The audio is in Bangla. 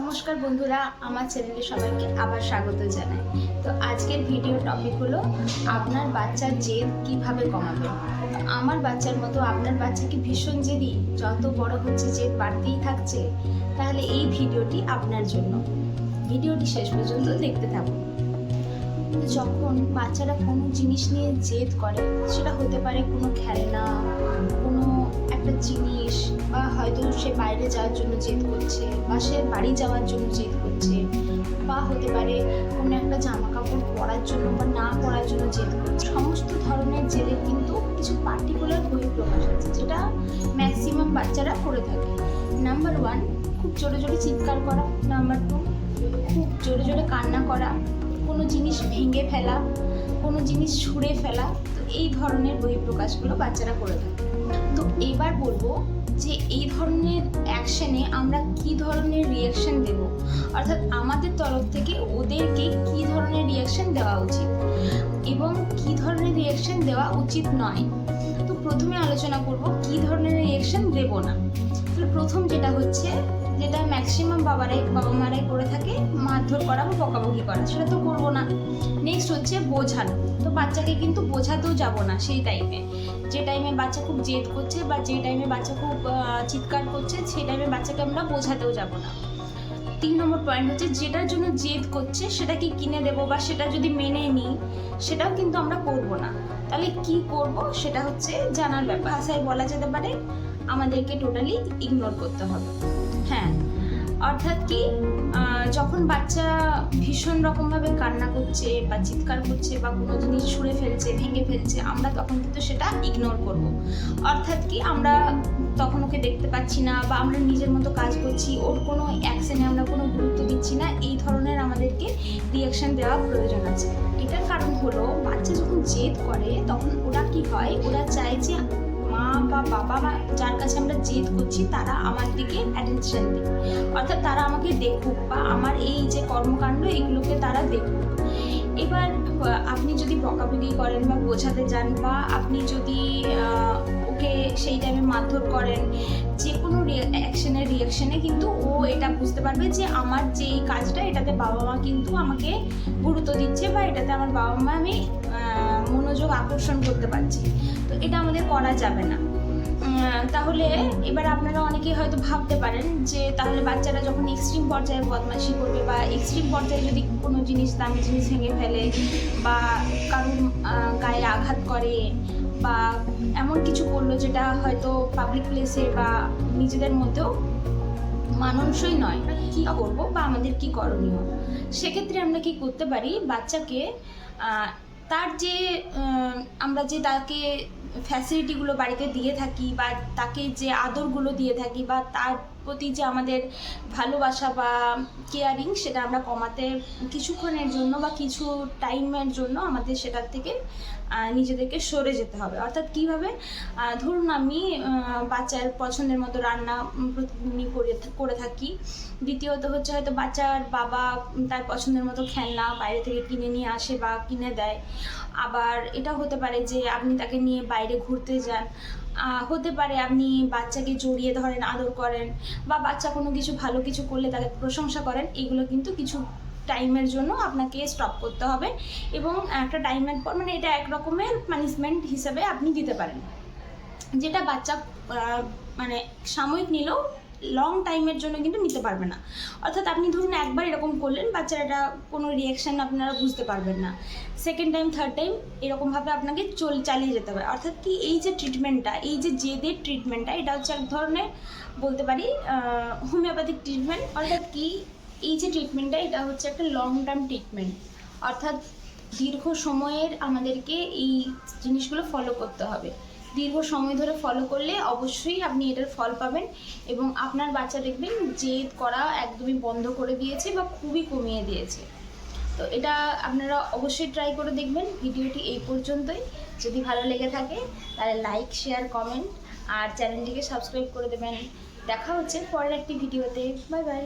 নমস্কার বন্ধুরা, আমার চ্যানেলে সবাইকে আবার স্বাগত জানাই। তো আজকের ভিডিও টপিক হলো আপনার বাচ্চার জেদ কিভাবে কমাবেন। আমার বাচ্চার মতো আপনার বাচ্চা কি ভীষণ জেদি, যত বড় হচ্ছে জেদ বাড়তেই থাকছে? তাহলে এই ভিডিওটি আপনার জন্য। ভিডিওটি শেষ পর্যন্ত দেখতে থাকুন। যখন বাচ্চারা কোনো জিনিস নিয়ে জেদ করে, সেটা হতে পারে কোনো খেলনা, কোনো একটা জিনিস, বা হয়তো সে বাইরে যাওয়ার জন্য জেদ করছে, বা সে বাড়ি যাওয়ার জন্য জেদ করছে, বা হতে পারে কোনো একটা জামা কাপড় পরার জন্য বা না পরার জন্য জেদ করছে। সমস্ত ধরনের জেদের কিন্তু কিছু পার্টিকুলার বহিঃপ্রকাশ আছে, যেটা ম্যাক্সিমাম বাচ্চারা করে থাকে। নাম্বার 1, খুব জোরে জোরে চিৎকার করা। নাম্বার 2, খুব জোরে জোরে কান্না করা, কোনো জিনিস ভেঙে ফেলা, কোনো জিনিস ছুঁড়ে ফেলা। তো এই ধরনের বহিঃপ্রকাশগুলো বাচ্চারা করে থাকে। তো এবার বলবো যে এই ধরনের অ্যাকশনে আমরা কি ধরনের রিয়াকশন দেব, অর্থাৎ আমাদের তরফ থেকে ওদেরকে কি ধরনের রিয়াকশন দেওয়া উচিত এবং কি ধরনের রিয়াকশন দেওয়া উচিত নয়। তো প্রথমে আলোচনা করব কি ধরনের রিয়াকশন দেব না। তাহলে প্রথম যেটা হচ্ছে, যেটা ম্যাক্সিমাম বাবা মারাই করে থাকে, মারধর করা বা বকাবকি করা, সেটা তো করবো না। নেক্সট হচ্ছে বোঝানো। তো বাচ্চাকে কিন্তু বোঝাতেও যাব না সেই টাইমে, যে টাইমে বাচ্চা খুব জেদ করছে বা যে টাইমে বাচ্চা খুব চিৎকার করছে, সেই টাইমে বাচ্চাকে আমরা বোঝাতেও যাব না। 3 নম্বর পয়েন্ট হচ্ছে, যেটার জন্য জেদ করছে সেটাকে কিনে দেবো বা সেটা যদি মেনে নিই, সেটাও কিন্তু আমরা করব না। তাহলে কি করব সেটা হচ্ছে জানার ব্যাপার। ভাষায় বলা যেতে পারে আমাদেরকে টোটালি ইগনোর করতে হবে। হ্যাঁ, অর্থাৎ কি, যখন বাচ্চা ভীষণ রকমভাবে কান্না করছে বা চিৎকার করছে বা কোনো জিনিস ছুঁড়ে ফেলছে, ভেঙে ফেলছে, আমরা তখন কিন্তু সেটা ইগনোর করব। অর্থাৎ কি, আমরা তখন ওকে দেখতে পাচ্ছি না বা আমরা নিজের মতো কাজ করছি, ওর কোনো অ্যাকশনে আমরা কোনো গুরুত্ব দিচ্ছি না, এই ধরনের আমাদেরকে রিয়াকশন দেওয়া প্রয়োজন আছে। এটার কারণ হলো, বাচ্চা যখন জেদ করে তখন ওরা কি হয়, ওরা চায় যে মা বা বাবা বা যার কাছে আমরা জেদ করছি তারা আমার দিকে অ্যাটেনশন দিক, অর্থাৎ তারা আমাকে দেখুক বা আমার এই যে কর্মকাণ্ড এগুলোকে তারা দেখুক। এবার আপনি যদি বকাবকি করেন বা বোঝাতে যান, বা আপনি যদি ওকে সেই টাইমে মারধর করেন, যে কোনো অ্যাকশনের রিয়াকশনে কিন্তু ও এটা বুঝতে পারবে যে আমার যে এই কাজটা, এটাতে বাবা মা কিন্তু আমাকে গুরুত্ব দিচ্ছে বা এটাতে আমার বাবা মা আমি মনোযোগ আকর্ষণ করতে পারছি। তো এটা আমাদের করা যাবে না। তাহলে এবার আপনারা অনেকেই হয়তো ভাবতে পারেন যে তাহলে বাচ্চারা যখন এক্সট্রিম পর্যায়ে বদমাশি করবে বা এক্সট্রিম পর্যায়ে যদি কোনো জিনিস, দামি জিনিস ভেঙে ফেলে বা কারুর গায়ে আঘাত করে বা এমন কিছু করলো যেটা হয়তো পাবলিক প্লেসে বা নিজেদের মধ্যেও মানানসই নয়, কি করবো বা আমাদের কি করণীয়? সেক্ষেত্রে আমরা কি করতে পারি, বাচ্চাকে তার যে আমরা যে তাকে ফ্যাসিলিটিগুলো বাড়িতে দিয়ে থাকি বা তাকে যে আদরগুলো দিয়ে থাকি বা তার প্রতি যে আমাদের ভালোবাসা বা কেয়ারিং, সেটা আমরা কমাতে কিছুক্ষণের জন্য বা কিছু টাইমের জন্য আমাদের সেটার থেকে নিজেদেরকে সরে যেতে হবে। অর্থাৎ কীভাবে, ধরুন আমি বাচ্চার পছন্দের মতো রান্না প্রতিদিনই করে থাকি। দ্বিতীয়ত হচ্ছে, হয়তো বাচ্চার বাবা তার পছন্দের মতো খেলনা বাইরে থেকে কিনে নিয়ে আসে বা কিনে দেয়। আবার এটা হতে পারে যে আপনি তাকে নিয়ে বাইরে ঘুরতে যান, হতে পারে আপনি বাচ্চাকে জড়িয়ে ধরেন, আদর করেন, বা বাচ্চা কোনো কিছু ভালো কিছু করলে তাকে প্রশংসা করেন। এগুলো কিন্তু কিছু টাইমের জন্য আপনাকে স্টপ করতে হবে এবং একটা টাইমের পর, মানে এটা এক রকমের পানিশমেন্ট হিসেবে আপনি দিতে পারেন, যেটা বাচ্চা মানে সাময়িক নিলেও লং টাইমের জন্য কিন্তু নিতে পারবে না। অর্থাৎ আপনি ধরুন একবার এরকম করলেন, বাচ্চার এটা কোনো রিয়াকশান আপনারা বুঝতে পারবেন না, সেকেন্ড টাইম থার্ড টাইম এরকমভাবে আপনাকে চালিয়ে যেতে হবে। অর্থাৎ কি, এই যে ট্রিটমেন্টটা, এই যে জেদের ট্রিটমেন্টটা, এটা হচ্ছে এক ধরনের বলতে পারি হোমিওপ্যাথিক ট্রিটমেন্ট। অর্থাৎ কি, এই যে ট্রিটমেন্টটা, এটা হচ্ছে একটা লং টার্ম ট্রিটমেন্ট। অর্থাৎ দীর্ঘ সময়ের আমাদেরকে এই জিনিসগুলো ফলো করতে হবে। দীর্ঘ সময় ধরে ফলো করলে অবশ্যই আপনি এটার ফল পাবেন এবং আপনার বাচ্চা দেখবেন জেদ করা একদমই বন্ধ করে দিয়েছে বা খুবই কমিয়ে দিয়েছে। তো এটা আপনারা অবশ্যই ট্রাই করে দেখবেন। ভিডিওটি এই পর্যন্তই। যদি ভালো লেগে থাকে তাহলে লাইক, শেয়ার, কমেন্ট আর চ্যানেলটিকে সাবস্ক্রাইব করে দেবেন। দেখা হচ্ছে পরের একটি ভিডিওতে। Bye bye.